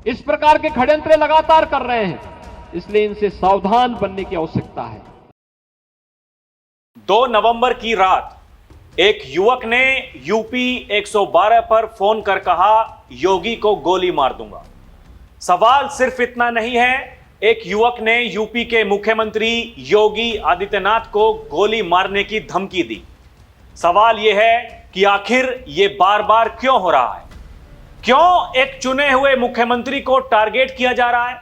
इस प्रकार के षड्यंत्र लगातार कर रहे हैं, इसलिए इनसे सावधान बनने की आवश्यकता है। 2 नवंबर की रात एक युवक ने यूपी 112 पर फोन कर कहा, योगी को गोली मार दूंगा। सवाल सिर्फ इतना नहीं है, एक युवक ने यूपी के मुख्यमंत्री योगी आदित्यनाथ को गोली मारने की धमकी दी। सवाल यह है कि आखिर यह बार बार क्यों हो रहा है? क्यों एक चुने हुए मुख्यमंत्री को टारगेट किया जा रहा है?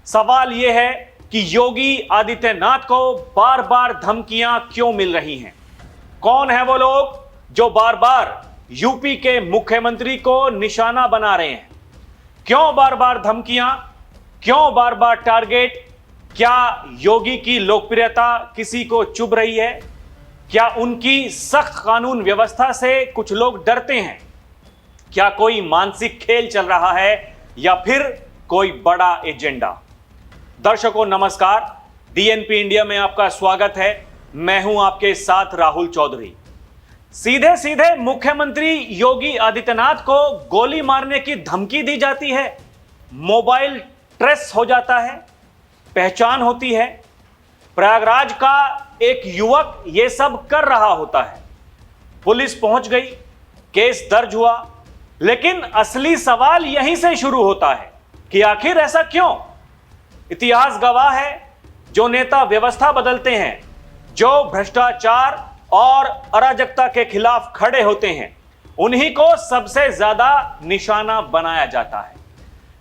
सवाल यह है कि योगी आदित्यनाथ को बार बार धमकियां क्यों मिल रही हैं? कौन है वो लोग जो बार बार यूपी के मुख्यमंत्री को निशाना बना रहे हैं? क्यों बार बार धमकियां, क्यों बार बार टारगेट? क्या योगी की लोकप्रियता किसी को चुभ रही है? क्या उनकी सख्त कानून व्यवस्था से कुछ लोग डरते हैं? क्या कोई मानसिक खेल चल रहा है या फिर कोई बड़ा एजेंडा? दर्शकों नमस्कार, डीएनपी इंडिया में आपका स्वागत है। मैं हूं आपके साथ राहुल चौधरी। सीधे सीधे मुख्यमंत्री योगी आदित्यनाथ को गोली मारने की धमकी दी जाती है, मोबाइल ट्रेस हो जाता है, पहचान होती है। प्रयागराज का एक युवक यह सब कर रहा होता है, पुलिस पहुंच गई, केस दर्ज हुआ, लेकिन असली सवाल यहीं से शुरू होता है कि आखिर ऐसा क्यों? इतिहास गवाह है, जो नेता व्यवस्था बदलते हैं, जो भ्रष्टाचार और अराजकता के खिलाफ खड़े होते हैं, उन्हीं को सबसे ज्यादा निशाना बनाया जाता है।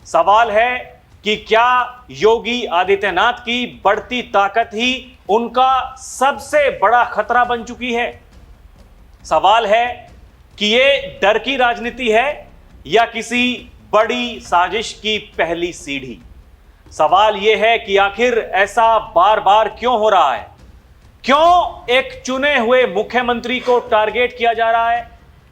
सवाल है कि क्या योगी आदित्यनाथ की बढ़ती ताकत ही उनका सबसे बड़ा खतरा बन चुकी है? सवाल है कि ये डर की राजनीति है या किसी बड़ी साजिश की पहली सीढ़ी? सवाल यह है कि आखिर ऐसा बार बार क्यों हो रहा है? क्यों एक चुने हुए मुख्यमंत्री को टारगेट किया जा रहा है?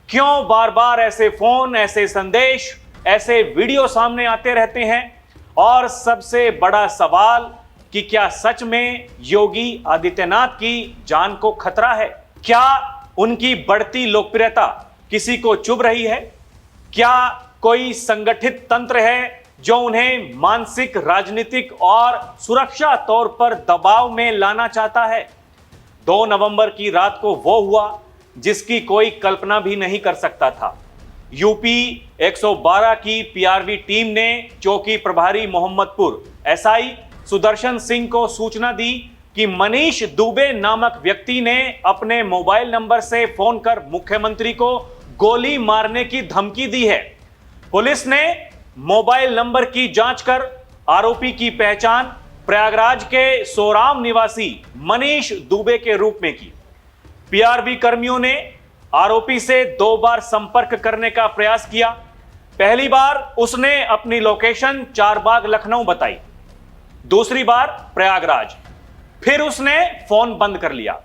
क्यों बार बार ऐसे फोन, ऐसे संदेश, ऐसे वीडियो सामने आते रहते हैं? और सबसे बड़ा सवाल कि क्या सच में योगी आदित्यनाथ की जान को खतरा है? क्या उनकी बढ़ती लोकप्रियता किसी को चुभ रही है? क्या कोई संगठित तंत्र है जो उन्हें मानसिक, राजनीतिक और सुरक्षा तौर पर दबाव में लाना चाहता है? 2 नवंबर की रात को वो हुआ जिसकी कोई कल्पना भी नहीं कर सकता था। यूपी 112 की पीआरवी टीम ने चौकी प्रभारी मोहम्मदपुर एसआई सुदर्शन सिंह को सूचना दी कि मनीष दुबे नामक व्यक्ति ने अपने मोबाइल नंबर से फोन कर मुख्यमंत्री को गोली मारने की धमकी दी है। पुलिस ने मोबाइल नंबर की जांच कर आरोपी की पहचान प्रयागराज के सोराम निवासी मनीष दुबे के रूप में की। पीआरबी कर्मियों ने आरोपी से 2 बार संपर्क करने का प्रयास किया। पहली बार उसने अपनी लोकेशन चारबाग लखनऊ बताई, दूसरी बार प्रयागराज, फिर उसने फोन बंद कर लिया।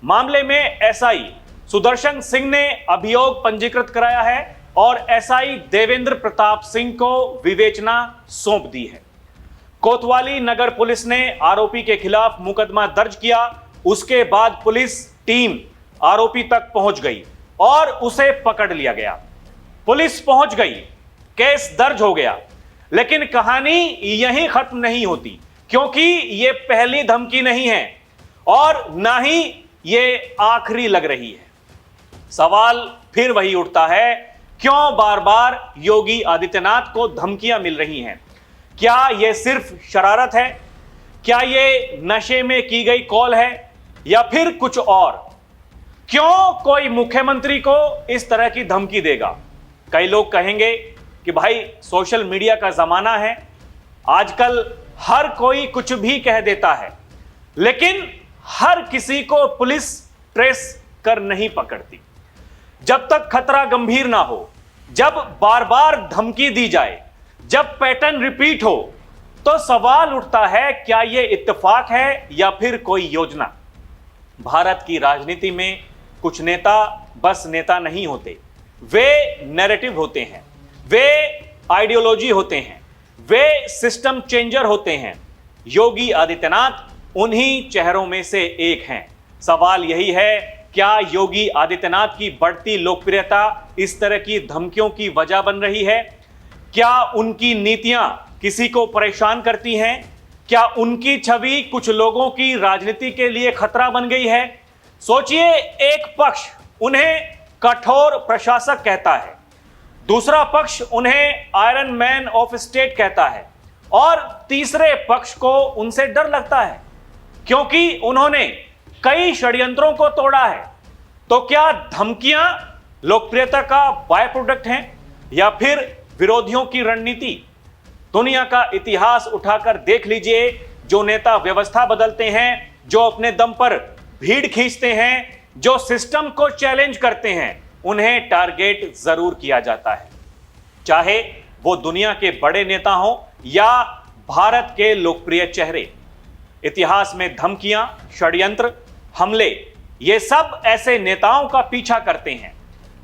मामले में एसआई सुदर्शन सिंह ने अभियोग पंजीकृत कराया है और एसआई देवेंद्र प्रताप सिंह को विवेचना सौंप दी है। कोतवाली नगर पुलिस ने आरोपी के खिलाफ मुकदमा दर्ज किया। उसके बाद पुलिस टीम आरोपी तक पहुंच गई और उसे पकड़ लिया गया। पुलिस पहुंच गई, केस दर्ज हो गया, लेकिन कहानी यहीं खत्म नहीं होती, क्योंकि यह पहली धमकी नहीं है और ना ही यह आखिरी लग रही है। सवाल फिर वही उठता है, क्यों बार बार योगी आदित्यनाथ को धमकियां मिल रही हैं? क्या यह सिर्फ शरारत है? क्या यह नशे में की गई कॉल है या फिर कुछ और? क्यों कोई मुख्यमंत्री को इस तरह की धमकी देगा? कई लोग कहेंगे कि भाई सोशल मीडिया का जमाना है, आजकल हर कोई कुछ भी कह देता है, लेकिन हर किसी को पुलिस ट्रेस कर नहीं पकड़ती। जब तक खतरा गंभीर ना हो, जब बार बार धमकी दी जाए, जब पैटर्न रिपीट हो, तो सवाल उठता है, क्या यह इत्तेफाक है या फिर कोई योजना? भारत की राजनीति में कुछ नेता बस नेता नहीं होते, वे नैरेटिव होते हैं, वे आइडियोलॉजी होते हैं, वे सिस्टम चेंजर होते हैं। योगी आदित्यनाथ उन्हीं चेहरों में से एक हैं। सवाल यही है, क्या योगी आदित्यनाथ की बढ़ती लोकप्रियता इस तरह की धमकियों की वजह बन रही है? क्या उनकी नीतियां किसी को परेशान करती हैं? क्या उनकी छवि कुछ लोगों की राजनीति के लिए खतरा बन गई है? सोचिए, एक पक्ष उन्हें कठोर प्रशासक कहता है, दूसरा पक्ष उन्हें आयरन मैन ऑफ स्टेट कहता है और तीसरे पक्ष को उनसे डर लगता है क्योंकि उन्होंने कई षड्यंत्रों को तोड़ा है। तो क्या धमकियां लोकप्रियता का बाय प्रोडक्ट हैं या फिर विरोधियों की रणनीति? दुनिया का इतिहास उठाकर देख लीजिए, जो नेता व्यवस्था बदलते हैं, जो अपने दम पर भीड़ खींचते हैं, जो सिस्टम को चैलेंज करते हैं, उन्हें टारगेट जरूर किया जाता है, चाहे वो दुनिया के बड़े नेता हों या भारत के लोकप्रिय चेहरे। इतिहास में धमकियां, षड्यंत्र, हमले, ये सब ऐसे नेताओं का पीछा करते हैं।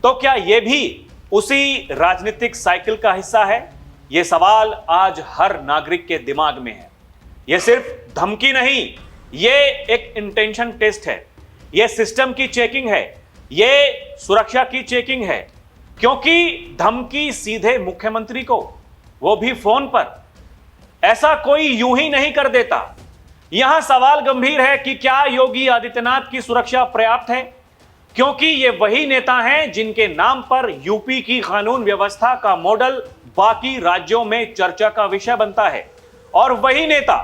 तो क्या ये भी उसी राजनीतिक साइकिल का हिस्सा है? ये सवाल आज हर नागरिक के दिमाग में है। ये सिर्फ धमकी नहीं, ये एक इंटेंशन टेस्ट है, ये सिस्टम की चेकिंग है, ये सुरक्षा की चेकिंग है। क्योंकि धमकी सीधे मुख्यमंत्री को, वो भी फोन पर, ऐसा कोई यूं ही नहीं कर देता। यहां सवाल गंभीर है कि क्या योगी आदित्यनाथ की सुरक्षा पर्याप्त है? क्योंकि ये वही नेता हैं जिनके नाम पर यूपी की कानून व्यवस्था का मॉडल बाकी राज्यों में चर्चा का विषय बनता है, और वही नेता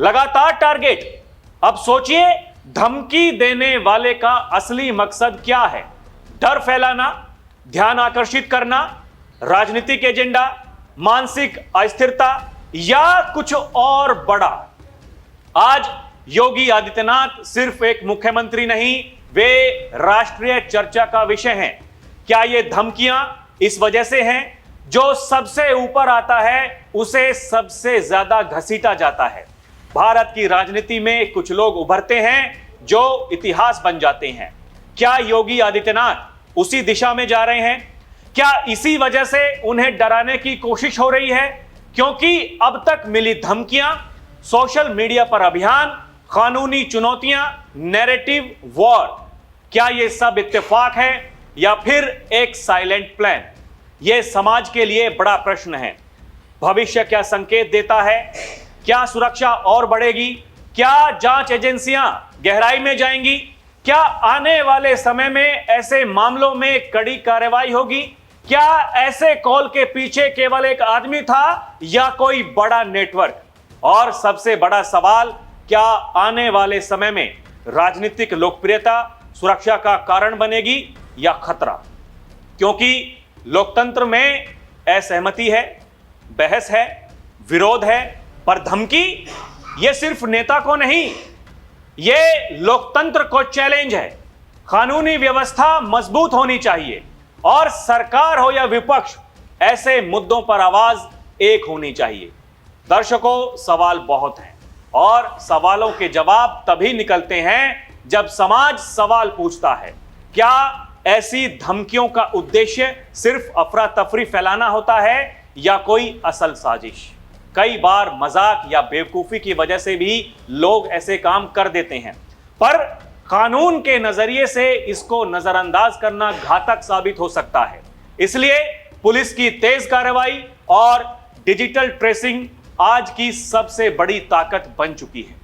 लगातार टारगेट। अब सोचिए, धमकी देने वाले का असली मकसद क्या है? डर फैलाना, ध्यान आकर्षित करना, राजनीतिक एजेंडा, मानसिक अस्थिरता या कुछ और बड़ा? आज योगी आदित्यनाथ सिर्फ एक मुख्यमंत्री नहीं, वे राष्ट्रीय चर्चा का विषय हैं। क्या ये धमकियां इस वजह से हैं जो सबसे ऊपर आता है उसे सबसे ज्यादा घसीटा जाता है? भारत की राजनीति में कुछ लोग उभरते हैं जो इतिहास बन जाते हैं। क्या योगी आदित्यनाथ उसी दिशा में जा रहे हैं? क्या इसी वजह से उन्हें डराने की कोशिश हो रही है? क्योंकि अब तक मिली धमकियां, सोशल मीडिया पर अभियान, कानूनी चुनौतियां, नैरेटिव वॉर, क्या यह सब इत्तेफाक है या फिर एक साइलेंट प्लान? यह समाज के लिए बड़ा प्रश्न है। भविष्य क्या संकेत देता है? क्या सुरक्षा और बढ़ेगी? क्या जांच एजेंसियां गहराई में जाएंगी? क्या आने वाले समय में ऐसे मामलों में कड़ी कार्रवाई होगी? क्या ऐसे कॉल के पीछे केवल एक आदमी था या कोई बड़ा नेटवर्क? और सबसे बड़ा सवाल, क्या आने वाले समय में राजनीतिक लोकप्रियता सुरक्षा का कारण बनेगी या खतरा? क्योंकि लोकतंत्र में असहमति है, बहस है, विरोध है, पर धमकी ये सिर्फ नेता को नहीं, ये लोकतंत्र को चैलेंज है। कानूनी व्यवस्था मजबूत होनी चाहिए और सरकार हो या विपक्ष, ऐसे मुद्दों पर आवाज एक होनी चाहिए। दर्शकों, सवाल बहुत हैं और सवालों के जवाब तभी निकलते हैं जब समाज सवाल पूछता है। क्या ऐसी धमकियों का उद्देश्य सिर्फ अफरा तफरी फैलाना होता है या कोई असल साजिश? कई बार मजाक या बेवकूफी की वजह से भी लोग ऐसे काम कर देते हैं, पर कानून के नजरिए से इसको नजरअंदाज करना घातक साबित हो सकता है। इसलिए पुलिस की तेज कार्रवाई और डिजिटल ट्रेसिंग आज की सबसे बड़ी ताकत बन चुकी है।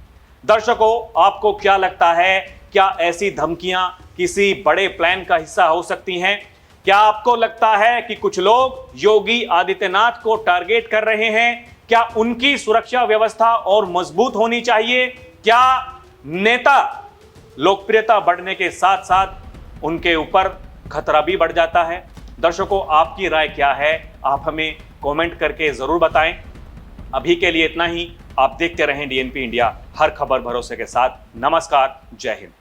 दर्शकों, आपको क्या लगता है? क्या ऐसी धमकियां किसी बड़े प्लान का हिस्सा हो सकती हैं? क्या आपको लगता है कि कुछ लोग योगी आदित्यनाथ को टारगेट कर रहे हैं? क्या उनकी सुरक्षा व्यवस्था और मजबूत होनी चाहिए? क्या नेता लोकप्रियता बढ़ने के साथ साथ उनके ऊपर खतरा भी बढ़ जाता है? दर्शकों, आपकी राय क्या है? आप हमें कमेंट करके जरूर बताएं। अभी के लिए इतना ही। आप देखते रहें डीएनपी इंडिया, हर खबर भरोसे के साथ। नमस्कार, जय हिंद।